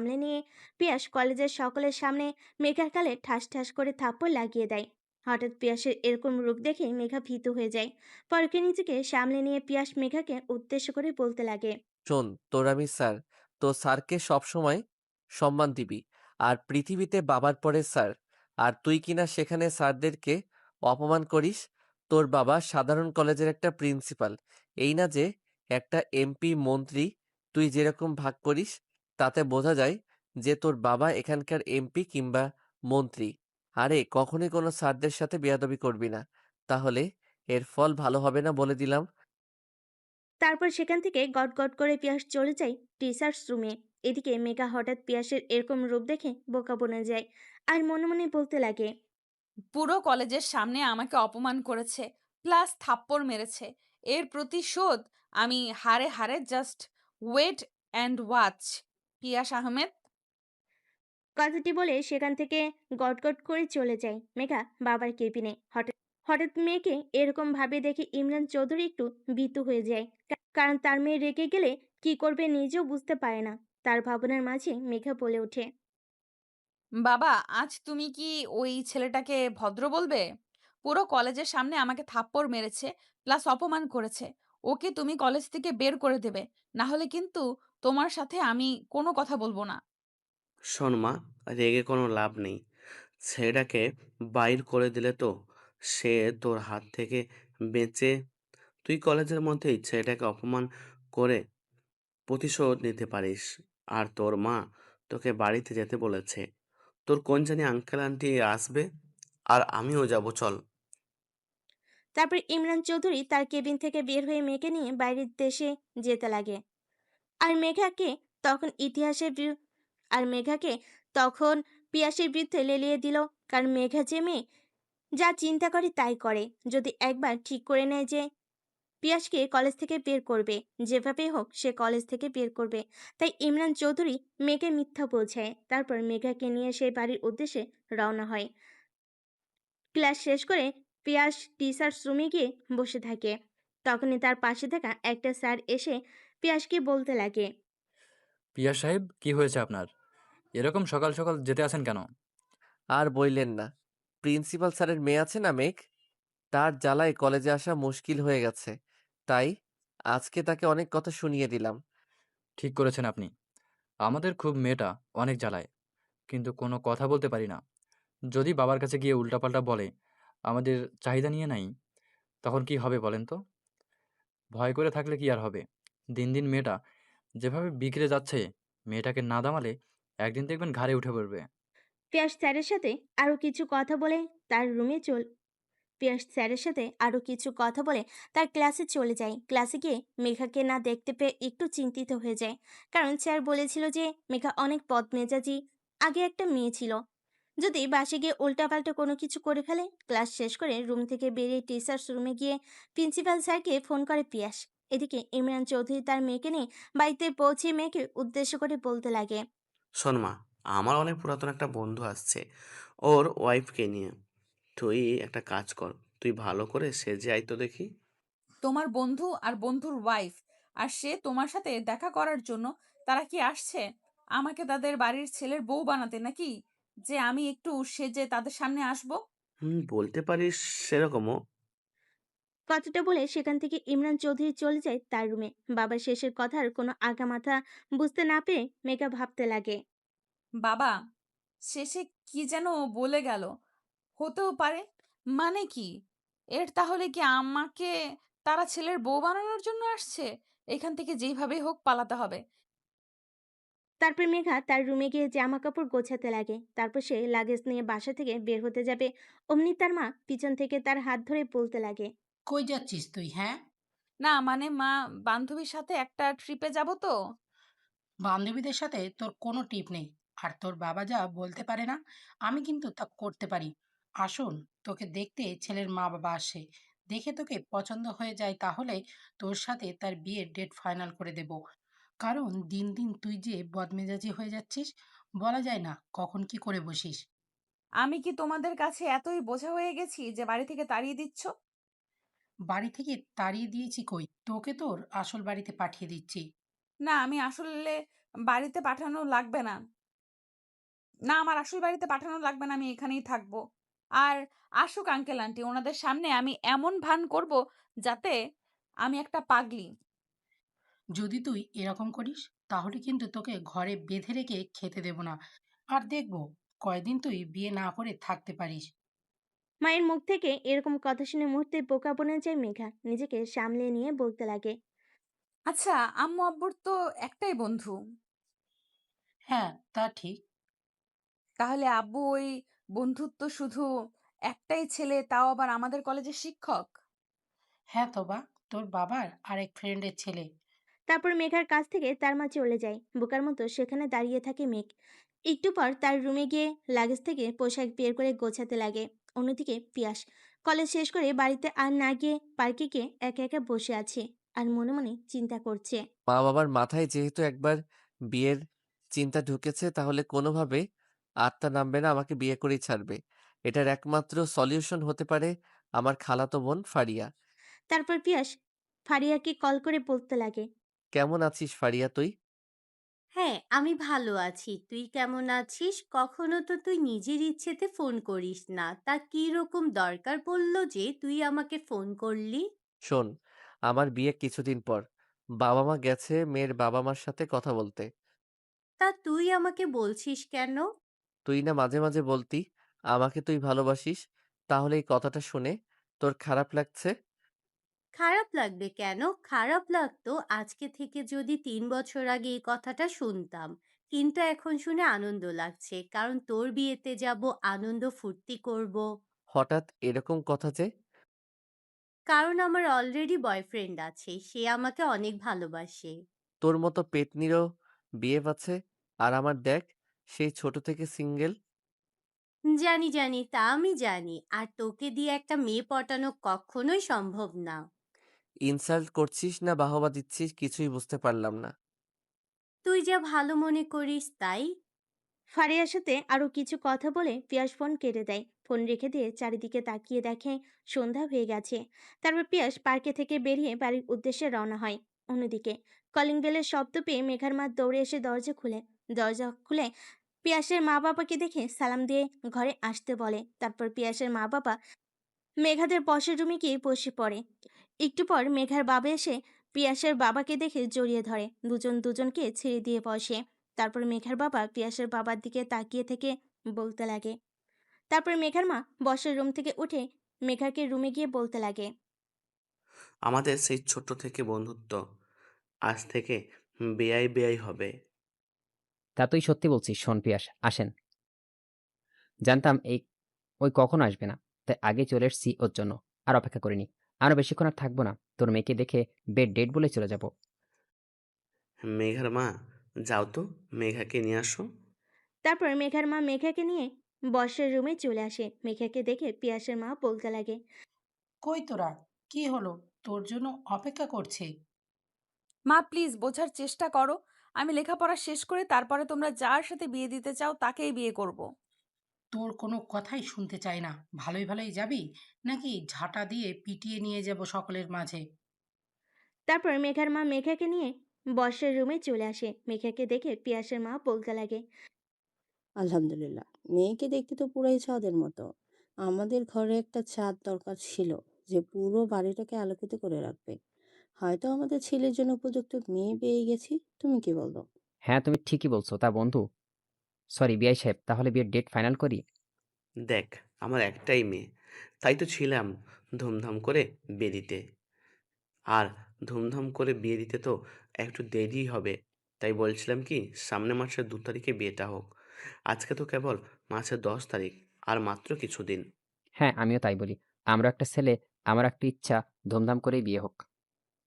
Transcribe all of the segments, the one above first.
সামলে নিয়ে পিয়াস কলেজের সকলের সামনে মেঘার গালে ঠাস ঠাস করে থাপ্পড় লাগিয়ে দেয়। হঠাৎ পিয়াসের এরকম রূপ দেখে মেঘা ভীত হয়ে যায়। পরকে নিজেকে সামলে নিয়ে পিয়াস মেঘাকে উদ্দেশ্য করে বলতে লাগে। শোন, তোর আমি স্যার, তো স্যারকে সবসময় সম্মান দিবি। আর পৃথিবীতে বাবার পরে স্যার। আর তুই কিনা সেখানে স্যারদেরকে অপমান করিস। তোর বাবা সাধারণ কলেজের একটা প্রিন্সিপাল। এই না যে একটা এমপি মন্ত্রী। তুই যেরকম ভাগ করিস তাতে বোঝা যায় যে তোর বাবা এখানকার এমপি কিংবা মন্ত্রী। আরে কখনোই কোনো স্যারদের সাথে বেয়াদবি করবি না, তাহলে এর ফল ভালো হবে না বলে দিলাম। তারপর সেখান থেকে গট গট করে পিয়াস চলে যায় টিচার্স রুমে। এদিকে মেঘা হঠাৎ পিয়াসের এরকম রূপ দেখে বোকা বনে যায় আর মনে মনে বলতে লাগে। পুরো কলেজের সামনে আমাকে অপমান করেছে, প্লাস থাপ্পড় মেরেছে। এর প্রতিশোধ আমি হাড়ে হাড়ে, জাস্ট ওয়েট অ্যান্ড ওয়াচ। পিয়াস আহমেদ। কথাটি বলে সেখান থেকে গটগট করে চলে যায় মেঘা বাবার কেবিনে। হঠাৎ হঠাৎ মেয়েকে এরকম ভাবে দেখে ইমরান চৌধুরী একটু ভীতু হয়ে যায়। কারণ তার মেয়ে রেগে গেলে কি করবে নিজেও বুঝতে পারে না। তার ভাবনার মাঝে মেঘা বলে ওঠে। বাবা, আজ তুমি কি ওই ছেলেটাকে ভদ্র বলবে? পুরো কলেজের সামনে আমাকে থাপ্পড় মেরেছে, প্লাস অপমান করেছে। ওকে তুমি কলেজ থেকে বের করে দেবে, না হলে কিন্তু তোমার সাথে আমি কোনো কথা বলবো না। শোন মা, রেগে কোনো লাভ নেই। ছেলেটাকে বাইর করে দিলে তো সে তোর হাত থেকে বেঁচে, তুই কলেজের মধ্যেই ছেলেটাকে অপমান করে প্রতিশোধ নিতে পারিস। আর তোর মা তোকে বাড়িতে যেতে বলেছে। তোর কোন জানি আঙ্কেল আন্টি আসবে, আর আমিও যাব, চল। তারপর ইমরান চৌধুরী তার কেবিন থেকে বের হয়ে মেয়েকে নিয়ে বাইরের দেশে যেতে লাগে। আর মেঘাকে তখন ইতিহাসের আর মেঘাকে তখন পিয়াসের বিরুদ্ধে লেলিয়ে দিল। কারণ মেঘা যে মেয়ে, যা চিন্তা করে তাই করে। যদি একবার ঠিক করে নেয় যে পিয়াসকে কলেজ থেকে বের করবে, যেভাবেই হোক সে কলেজ থেকে বের করবে, তাই ইমরান চৌধুরী মেয়েকে মিথ্যা বোঝায়। তারপর মেঘাকে নিয়ে সেই বাড়ির উদ্দেশ্যে রওনা হয়। ক্লাস শেষ করে পিয়াস টিচার্স রুমে গিয়ে বসে থাকে। তখনই তার পাশে থাকা একটা স্যার এসে পিয়াসকে বলতে লাগে। পিয়া সাহেব, কি হয়েছে আপনার? এরকম সকাল সকাল যেতে আছেন কেন? আর বইলেন না, প্রিন্সিপাল স্যারের মেয়ে আছে না মেঘ, তার জ্বালায় কলেজে আসা মুশকিল হয়ে গেছে। তাই আজকে তাকে অনেক কথা শুনিয়ে দিলাম। ঠিক করেছেন আপনি। আমাদের খুব মেয়েটা অনেক জ্বালায়, কিন্তু কোনো কথা বলতে পারি না। যদি বাবার কাছে গিয়ে উল্টাপাল্টা বলে আমাদের চাহিদা নিয়ে নাই, তখন কি হবে বলেন তো? ভয় করে থাকলে কি আর হবে? দিন দিন মেয়েটা যেভাবে বিগড়ে যাচ্ছে, মেয়েটাকে না দামালে একদিন দেখবেন ঘাড়ে উঠে পড়বে। পিয়াস স্যারের সাথে আরো কিছু কথা বলে তার রুমে চল পিয়াস স্যারের সাথে আরো কিছু কথা বলে তার ক্লাসে চলে যায়। ক্লাসে গিয়ে মেঘাকে না দেখতে পেয়ে একটু চিন্তিত হয়ে যায়। কারণ স্যার বলেছিল যে মেঘা অনেক বদমেজাজি, আগে একটা মেয়ে ছিল। যদি বাসে গিয়ে উল্টাপাল্টা কোনো কিছু করে ফেলে। ক্লাস শেষ করে রুম থেকে বেরিয়ে টিচার্স রুমে গিয়ে প্রিন্সিপাল স্যারকে ফোন করে পিয়াস। এদিকে ইমরান চৌধুরী তার মেয়েকে নিয়ে বাড়িতে পৌঁছে মেয়েকে উদ্দেশ্য করে বলতে লাগে। শোন মা, আমার অনেক পুরাতন একটা বন্ধু আসছে, ওর ওয়াইফকে নিয়ে। তুই একটা কাজ কর, তুই ভালো করে সেজে আয় তো দেখি। তোমার বন্ধু আর বন্ধুর ওয়াইফ, আর সে তোমার সাথে দেখা করার জন্য, তারা কি আসছে আমাকে তাদের বাড়ির ছেলের বউ বানাতে নাকি, যে আমি একটু সেজে তাদের সামনে আসব? বলতে পারিস সেরকমও। কথাটা বলে সেখান থেকে ইমরান চৌধুরী চলে যায় তার রুমে। বাবার শেষের কথার কোনো আগামাথা বুঝতে না পেরে মেঘা ভাবতে লাগে। বাবা শেষে কি যেন বলে গেল, হতেও পারে, মানে কি? এর তাহলে কি আমাকে তারা ছেলের বউ বানানোর জন্য আসছে? এখান থেকে যেইভাবেই হোক পালাতে হবে। তারপর মেঘা তার রুমে গিয়ে জামা কাপড় গোছাতে লাগে। তারপর সে লাগেজ নিয়ে বাসা থেকে বের হতে যাবে। অমনি তার মা পিছন থেকে তার হাত ধরে বলতে লাগে। কই যাচ্ছিস তুই, হ্যাঁ? না মানে মা, বান্ধবীর সাথে একটা ট্রিপে যাব তো। বান্ধবীদের সাথে তোর কোনো টিপ নেই। আর তোর বাবা যা বলতে পারে না, আমি কিন্তু তা করতে পারি। আসুন, তোকে দেখতে ছেলের মা বাবা আসে। দেখে তোকে পছন্দ হয়ে যায় তাহলে তোর সাথে তার বিয়ের ডেট ফাইনাল করে দেব। কারণ দিন দিন তুই যে বদমেজাজি হয়ে যাচ্ছিস, বলা যায় না কখন কি করে বসিস। আমি কি তোমাদের কাছে এতই বোঝা হয়ে গেছি যে বাড়ি থেকে তাড়িয়ে দিচ্ছ? বাড়ি থেকে তাড়িয়ে দিয়েছি কই, তোকে তোর আসল বাড়িতে পাঠিয়ে দিচ্ছি। না আমি আসলে বাড়িতে পাঠানো লাগবে না। না আমার আসল বাড়িতে পাঠানো লাগবে না, আমি এখানেই থাকবো। আর আসুক আঙ্কেল আন্টি, ওনাদের সামনে আমি এমন ভান করব যাতে আমি একটা পাগলি। যদি তুই এরকম করিস তাহলে কিন্তু তোকে ঘরে বেঁধে রেখে খেতে দেব না। আর দেখবো কয়দিন তুই বিয়ে না করে থাকতে পারিস। মায়ের মুখ থেকে এরকম কথা শুনে মুহূর্তে বোকা বনে যায় মেঘা, নিজেকে সামলে নিয়ে বলতে লাগে। আচ্ছা, আম্মু আব্বুর তো একটাই বন্ধু। হ্যাঁ, তা ঠিক। তাহলে আব্বু ওই বন্ধুত্ব শুধু একটাই ছেলে, তাও আবার আমাদের কলেজের শিক্ষক? হ্যাঁ তোবা, তোর বাবার আরেক ফ্রেন্ডের ছেলে। তারপর মেঘার কাছ থেকে তার মা চলে যায়, বোকার মতো সেখানে দাঁড়িয়ে থাকে মেঘ। একটু পর তার রুমে গিয়ে লাগেজ থেকে পোশাক বের করে গোছাতে লাগে। অন্যদিকে পিয়াস কলেজ শেষ করে বাড়িতে আর না গিয়ে পার্কে গিয়ে একা একা বসে আছে আর মনে মনে চিন্তা করছে। মা বাবার মাথায় যেহেতু একবার বিয়ের চিন্তা ঢুকেছে, তাহলে কোনোভাবে আত্মা নামবে না, আমাকে বিয়ে করেই ছাড়বে। এটার একমাত্র সলিউশন হতে পারে আমার খালাতো বোন ফারিয়া। তারপর পিয়াস ফারিয়াকে কল করে বলতে লাগে। কেমন আছিস ফারিয়া তুই? হ্যাঁ, আমি ভালো আছি। তুই কেমন আছিস? কখনো তো তুই নিজের ইচ্ছেতে ফোন করিস না। তা কী রকম দরকার পড়ল যে তুই আমাকে ফোন করলি? শোন, আমার বিয়ে কিছুদিন পর। বাবা মা গেছে মেয়ের বাবা মার সাথে কথা বলতে। তা তুই আমাকে বলছিস কেন? তুই না মাঝে মাঝে বলতি আমাকে তুই ভালোবাসিস, তাহলে এই কথাটা শুনে তোর খারাপ লাগছে? খারাপ লাগবে কেন? খারাপ লাগতো আজকে থেকে যদি ৩ বছর আগে এই কথাটা শুনতাম। কিন্তু এখন শুনে আনন্দ লাগছে। কারণ তোর বিয়েতে যাব, আনন্দ ফুর্তি করব। হঠাৎ এরকম কথা যে? কারণ আমার অলরেডি বয়ফ্রেন্ড আছে। সে আমাকে অনেক ভালোবাসে। তোর মতো পেতনিরও বিয়ে আছে, আর আমার দেখ, সেই ছোট থেকে সিঙ্গেল। জানি, জানি, তা আমি জানি। আর তোকে দিয়ে একটা মেয়ে পটানো কক্ষনোই সম্ভব না। ইনসাল্ট করছিস না বাহবা দিচ্ছিস কিছুই বুঝতে পারলাম না। তুই যা ভালো মনে করিস তাই। ফারিয়ার সাথে আরো কিছু কথা বলে পিয়াস ফোন কেটে দেয়। ফোন রেখে দিয়ে চারিদিকে তাকিয়ে দেখে সন্ধ্যা হয়ে গেছে। তারপর পিয়াস পার্কে থেকে বেরিয়ে বাড়ির উদ্দেশ্যে রওনা হয়। অন্যদিকে কলিং বেলের শব্দ পেয়ে মেঘার মা দৌড়ে এসে দরজা খুলে পিয়াসের মা বাবাকে দেখে সালাম দিয়ে ঘরে আসতে বলে। তারপর পিয়াসের মা বাবা মেঘাদের বসের রুমে গিয়ে বসে পড়ে। একটু পর মেঘার বাবা এসে পিয়াসের বাবাকে দেখে জড়িয়ে ধরে, দুজন দুজনকে ছেড়ে দিয়ে বসে। তারপর মেঘার বাবা পিয়াসের বাবার দিকে তাকিয়ে থেকে বলতে লাগে। তারপর মেঘার মা বসের রুম থেকে উঠে মেঘাকে রুমে গিয়ে বলতে লাগে। আমাদের সেই ছোট্ট থেকে বন্ধুত্ব আজ থেকে বেয়াই বেয়াই হবে। তা তুই সত্যি বলছিস। শোন পিয়াস, আসেন। জানতাম ওই কখনো আসবে না, তাই আগে চলে এসেছি ওর জন্য। আর অপেক্ষা করিনি। আরো বেশিক্ষণ আর থাকবো না। তোর মেয়েকে দেখে বেড ডেট বলে চলে যাব। মেঘার মা, যাও তো, মেঘাকে নিয়ে আসো। তারপর মেঘার মা মেঘাকে নিয়ে বসের রুমে চলে আসে। মেঘাকে দেখে পিয়াসের মা বলতে লাগে। কই তোরা, কি হলো? তোর জন্য অপেক্ষা করছে। মা প্লিজ বোঝার চেষ্টা করো। আমি লেখাপড়া শেষ করে তারপরে তোমরা যার সাথে বিয়ে দিতে চাও তাকেই বিয়ে করব। তোর কোনো কথাই শুনতে চাই না। ভালোই ভালোই যাবি, নাকি ঝাঁটা দিয়ে পিটিয়ে নিয়ে যাব সকলের মাঝে? তারপর মেঘার মা মেঘাকে নিয়ে বসের রুমে চলে আসে। মেঘাকে দেখে পিয়াসের মা বলতে লাগে। আলহামদুলিল্লাহ, মেয়েকে দেখতে তো পুরাই চাঁদের মতো। আমাদের ঘরে একটা চাঁদ দরকার ছিল, যে পুরো বাড়িটাকে আলোকিত করে রাখবে। হয়তো আমাদের ছেলের জন্য উপযুক্ত মেয়ে পেয়ে গেছি। তুমি কি বলো? হ্যাঁ, তুমি ঠিকই বলছো। তা বন্ধু, সরি বিআই সাহেব, তাহলে বিয়ের ডেট ফাইনাল করি? দেখ, আমার একটাই মেয়ে, তাই তো ছিলাম ধুমধাম করে বিয়ে দিতে। আর ধুমধাম করে বিয়ে দিতে তো একটু দেরি হবে। তাই বলছিলাম কি, সামনের মাসের 2 তারিখে বিয়েটা হোক। আজকে তো কেবল মাসের 10 তারিখ, আর মাত্র কিছুদিন। হ্যাঁ, আমিও তাই বলি। আমরা একটা ছেলে, আমার একটা ইচ্ছা, ধুমধাম করেই বিয়ে হোক।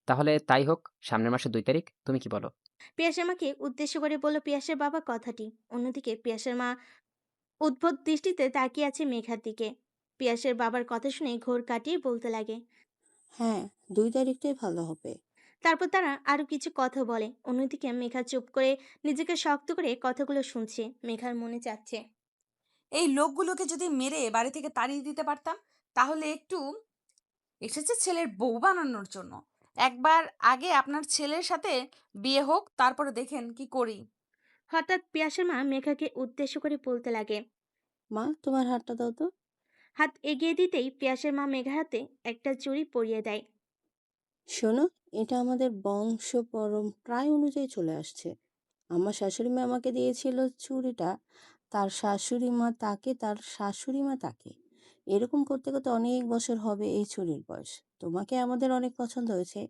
তাহলে তাই হোক, সামনের মাসের 2 তারিখ। তুমি কি বলো? পিয়াসের মাকে উদ্দেশ্য করে বলল পিয়াসের বাবা কথাটি। অন্যদিকে পিয়াসের মা উদ্ভট দৃষ্টিতে তাকিয়ে আছে মেঘার দিকে। পিয়াসের বাবার কথা শুনে ঘোর কাটিয়ে বলতে লাগে। হ্যাঁ, 2 তারিখটাই ভালো হবে। তারপর তারা আরো কিছু কথা বলে। অন্যদিকে মেঘা চুপ করে নিজেকে শক্ত করে কথাগুলো শুনছে। মেঘার মনে চাচ্ছে। এই লোকগুলোকে যদি মেরে বাড়ি থেকে তাড়িয়ে দিতে পারতাম, তাহলে একটু এসেছে ছেলের বউ বানানোর জন্য। একবার আগে আপনার ছেলের সাথে বিয়ে হোক, তারপরে দেখেন কি করি। হঠাৎ পিয়াসের মা মেঘাকে উদ্দেশ্য করে বলতে লাগে। মা, তোমার হাতটা দাও তো। হাত এগিয়ে দিতেই পিয়াসের মা মেঘার হাতে একটা চুড়ি পরিয়ে দেয়। শোনো, এটা আমাদের বংশ পরম্পরায় অনুযায়ী চলে আসছে। আমার শাশুড়ি মা আমাকে দিয়েছিল চুড়িটা, তার শাশুড়ি মা তাকে, তার শাশুড়ি মা তাকে। এরকম করতে করতে অনেক বছর হবে এই চুড়ির বয়স। তোমাকে আমাদের অনেক পছন্দ হয়েছে,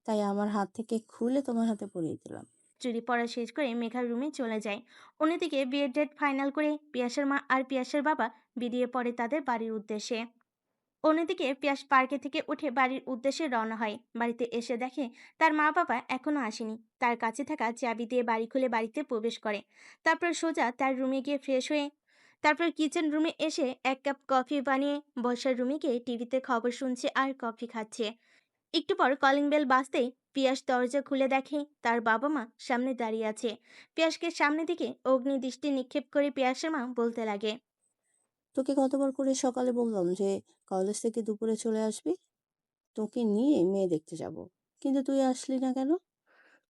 তাই আমার হাত থেকে খুলে তোমার হাতে পরিয়ে দিলাম। চুরি পড়া শেষ করে মেঘার রুমে চলে যায়। অন্যদিকে বিয়ের ডেট ফাইনাল করে পিয়াসের মা আর পিয়াসের বাবা বেরিয়ে পড়ে তাদের বাড়ির উদ্দেশ্যে। অন্যদিকে পিয়াস পার্কে থেকে উঠে বাড়ির উদ্দেশ্যে রওনা হয়। বাড়িতে এসে দেখে তার মা বাবা এখনো আসেনি। তার কাছে থাকা চাবি দিয়ে বাড়ি খুলে বাড়িতে প্রবেশ করে। তারপর সোজা তার রুমে গিয়ে ফ্রেশ হয়ে তারপর কিচেন রুমে এসে এক কাপ কফি বানিয়ে বসার রুমে গিয়ে টিভিতে খবর শুনছে আর কফি খাচ্ছে। একটু পর কলিং বেল বাজতেই পিয়াস দরজা খুলে দেখে তার বাবা মা সামনে দাঁড়িয়ে আছে। পিয়াসকে সামনে দিকে অগ্নি দৃষ্টি নিক্ষেপ করে পিয়াসের মা বলতে লাগে। তোকে কতবার করে সকালে বললাম যে কলেজ থেকে দুপুরে চলে আসবি, তোকে নিয়ে মেয়ে দেখতে যাব, কিন্তু তুই আসলি না কেন?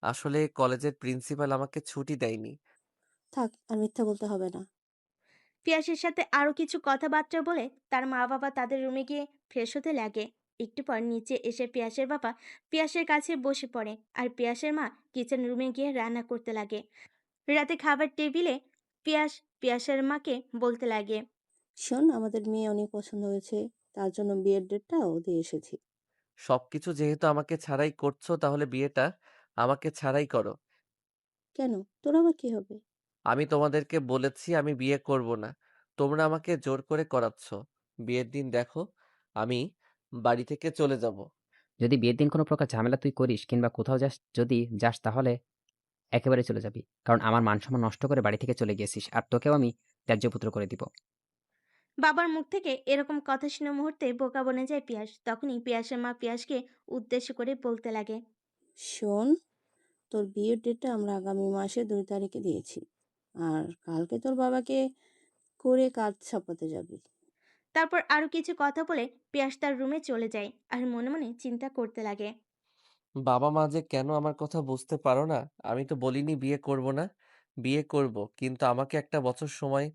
আসলে কলেজের প্রিন্সিপাল আমাকে ছুটি দেয়নি। থাক, আর মিথ্যা বলতে হবে না। পিয়াসের সাথে আরো কিছু কথাবার্তা বলে তার মা বাবা তাদের রুমে গিয়ে ফ্রেশ হতে লাগে। একটু পর নিচে এসে পিয়াসের বাবা পিয়াসের কাছে বসে পড়ে আর পিয়াসের মা কিচেন রুমে গিয়ে রান্না করতে লাগে। রাতে খাবার টেবিলে পিয়াস পিয়াসের মাকে বলতে লাগে। শোন, আমাদের মেয়ে অনেক পছন্দ হয়েছে, তার জন্য বিয়ের ডেটটাও দিয়ে এসেছি। সবকিছু যেহেতু আমাকে ছাড়াই করছো, তাহলে বিয়েটা আমাকে ছাড়াই করো। কেন, তোর আবার কি হবে? আমি তোমাদেরকে বলেছি আমি বিয়ে করব না। তোমরা আমাকে জোর করে করাচ্ছ। বিয়ের দিন দেখো, আমি বাড়ি থেকে চলে যাব। যদি বিয়ের দিন কোনো প্রকার ঝামেলা তুই করিস কিংবা কোথাও যদি যাস তাহলে একেবারে চলে যাবি। কারণ আমার মান-সম্মান নষ্ট করে বাড়ি থেকে চলে গিয়েছিস। আর তোকেও আমি ত্যায্যপুত্র করে দিব। বাবার মুখ থেকে এরকম কথা শুনে মুহূর্তে বোকা বনে যায় পিয়াস। তখনই পিয়াসের মা পিয়াসকে উদ্দেশ্য করে বলতে লাগে। শোন, তোর বিয়ের ডেটটা আমরা আগামী মাসে 2 তারিখে দিয়েছি, আর কালকে তোর বাবাকে করে কাজ ছাপাতে যাবি। তারপর আরো কিছু কথা বলে পিয়াস তার রুমে চলে যায় আর মনে মনে চিন্তা করতে লাগে। বাবা মা যে কেন আমার কথা বুঝতে পারো না? আমি তো বলিনি বিয়ে করব না। বিয়ে করব, কিন্তু আমাকে একটা বছর সময়।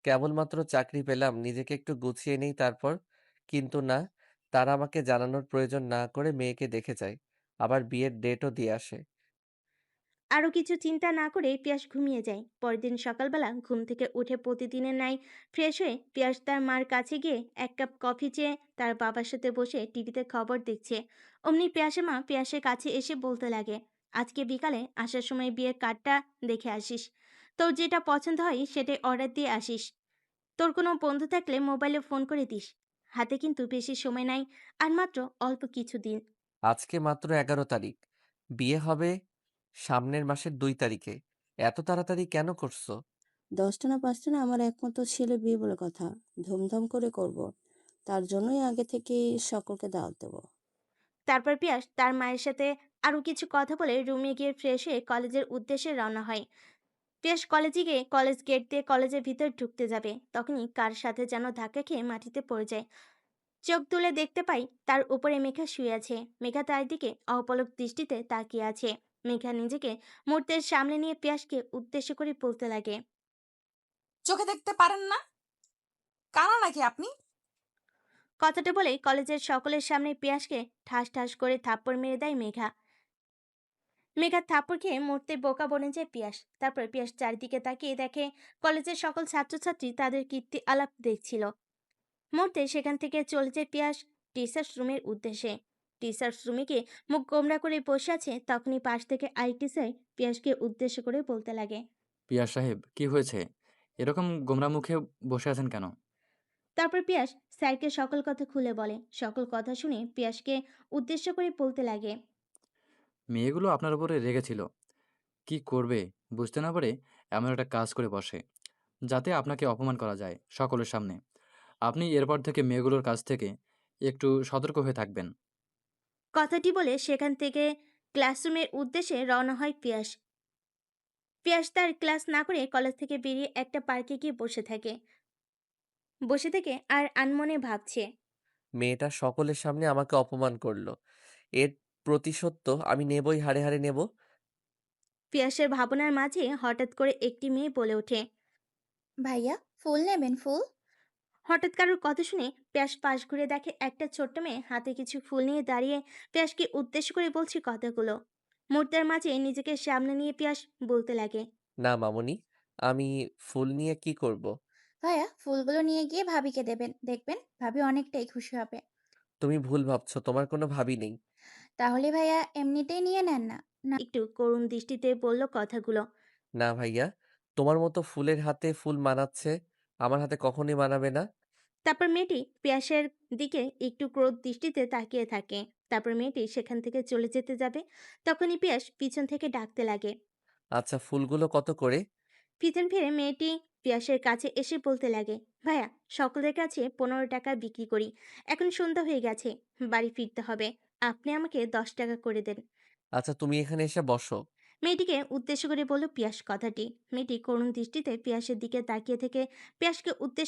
কেবলমাত্র চাকরি পেলাম, নিজেকে একটু গুছিয়ে নেই তারপর। কিন্তু না, তারা আমাকে জানানোর প্রয়োজন না করে মেয়েকে দেখে যায়। আবার বিয়ের ডেটও দিয়ে আসে। আরো কিছু চিন্তা না করে পিয়াস ঘুমিয়ে যায়। পরের দিন সকালবেলা ঘুম থেকে উঠে প্রতিদিনের ন্যায় ফ্রেশ হয়ে পিয়াস তার মার কাছে গিয়ে এক কাপ কফি চেয়ে তার বাবার সাথে বসে টিভিতে খবর দেখছে। অমনি পিয়াসের মা পিয়াসের কাছে এসে বলতে লাগে, আজকে বিকালে আসার সময় বিয়ের কার্ডটা দেখে আসিস। তোর যেটা পছন্দ হয় সেটাই অর্ডার দিয়ে আসিস। তোর কোনো বন্ধু থাকলে মোবাইলে ফোন করে দিস। হাতে কিন্তু বেশি সময় নাই, আর মাত্র অল্প কিছু দিন। আজকে মাত্র 11 তারিখ। বিয়ে হবে সামনের মাসের 2 তারিখে। এত তাড়াতাড়ি কেন করছো? 10টা না 5টা না, আমার একমাত্র ছেলে বিয়ে বলে কথা, ধুমধাম করে করব। তার জন্যই আগে থেকেই সকলকে দাওয়াত দেবো। তারপর পিয়াস তার মায়ের সাথে আরো কিছু কথা বলে রুমে গিয়ে ফ্রেশ হয়ে কলেজের উদ্দেশ্যে রওনা হয়। পিয়াস কলেজে গিয়ে কলেজ গেট দিয়ে কলেজের ভিতর ঢুকতে যাবে, তখনই কার সাথে যেন ধাক্কা খেয়ে মাটিতে পড়ে যায়। চোখ তুলে দেখতে পাই তার উপরে মেঘা শুয়ে আছে। মেঘা তার দিকে অপলক দৃষ্টিতে তাকিয়ে আছে। মেঘা নিজেকে মুহূর্তের সামনে নিয়ে পিয়াসকে উদ্দেশ্য করে বলতে লাগে। চোখে দেখতে পারেন না? কানা নাকি আপনি? কথাটা বলে কলেজের সকলের সামনে পিয়াসকে ঠাস ঠাস করে থাপ্পড় মেরে দেয় মেঘা। মেঘার থাপ্পড় খেয়ে মরতে বোকা বনে যায় পিয়াস। তারপর পিয়াস চারিদিকে তাকিয়ে দেখে কলেজের সকল ছাত্রছাত্রী তাদের কীর্তি আলাপ দেখছিল। মুহূর্তে সেখান থেকে চলে যায় পিয়াস টিচার্স রুমের উদ্দেশ্যে। টিচার্স রুমে গিয়ে মুখ গোমরা করে বসে আছে, তখনই পাশ থেকে আইটি স্যার পিয়াসকে উদ্দেশ্য করে বলতে লাগে। পিয়াস সাহেব, কি হয়েছে? এরকম গোমরা মুখে বসে আছেন কেন? তারপর পিয়াস স্যারকে সকল কথা খুলে বলে। সকল কথা শুনে পিয়াসকে উদ্দেশ্য করে বলতে লাগে। মেয়েগুলো আপনার উপরে রেগেছিল। কি করবে বুঝতে না পারে এমন একটা কাজ করে বসে, যাতে আপনাকে অপমান করা যায় সকলের সামনে। আপনি এরপর থেকে মেয়েগুলোর কাছ থেকে একটু সতর্ক হয়ে থাকবেন। কথাটি বলে সেখান থেকে ক্লাসরুমের উদ্দেশ্যে রওনা হয় পিয়াস। পিয়াস তার ক্লাস না করে কলেজ থেকে বেরিয়ে একটা পার্কে গিয়ে বসে থেকে আর আনমনে ভাবছে। মেয়েটা সকলের সামনে আমাকে অপমান করলো। এর প্রতিশোধ তো আমি নেবই, হাড়ে হাড়ে নেব। পিয়াসের ভাবনার মাঝে হঠাৎ করে একটি মেয়ে বলে ওঠে। ভাইয়া, ফুল নেবেন ফুল? হঠাৎ কারোর কথা শুনে পিয়াস পাশ ঘুরে দেখে একটা ছোট্ট মেয়ে হাতে কিছু ফুল নিয়ে দাঁড়িয়ে পিয়াসকে উদ্দেশ্য করে বলছে কথাগুলো। মুহূর্তের মাঝে নিজেকে সামনে নিয়ে পিয়াস বলতে লাগে। না মামুনি, আমি ফুল নিয়ে কি করব? ভাইয়া, ফুলগুলো নিয়ে গিয়ে ভাবিকে দেবেন, দেখবেন ভাবি অনেকটাই খুশি হবে। তুমি ভুল ভাবছো, তোমার কোনো ভাবি নেই। তাহলে ভাইয়া এমনিতেই নিয়ে নেন না। একটু করুণ দৃষ্টিতে বলল কথাগুলো। না ভাইয়া, তোমার মতো ফুলের হাতে ফুল মানাচ্ছে, আমার হাতে কখনোই মানাবে না। তারপর মেয়েটি পিয়াসের দিকে একটু ক্রোধ দৃষ্টিতে তাকিয়ে থাকে। তারপর মেয়েটি সেখান থেকে চলে যেতে যাবে, তখনই পিয়াস পিছন থেকে ডাকতে লাগে। আচ্ছা, ফুলগুলো কত করে? পিছন ফিরে মেয়েটি পিয়াসের কাছে এসে বলতে লাগে, ভাইয়া, সকলের কাছে 15 টাকা বিক্রি করি। এখন সন্ধ্যা হয়ে গেছে, বাড়ি ফিরতে হবে। আপনি আমাকে 10 টাকা করে দেন। আচ্ছা, তুমি এখানে এসে বসো। মেয়েটিকে উদ্দেশ্য করে বলল পিয়াস কথাটি। মেয়েটি করুণ দৃষ্টিতে পিয়াসের দিকে তাকিয়ে থেকে পিয়াসকে উদ্দেশ্য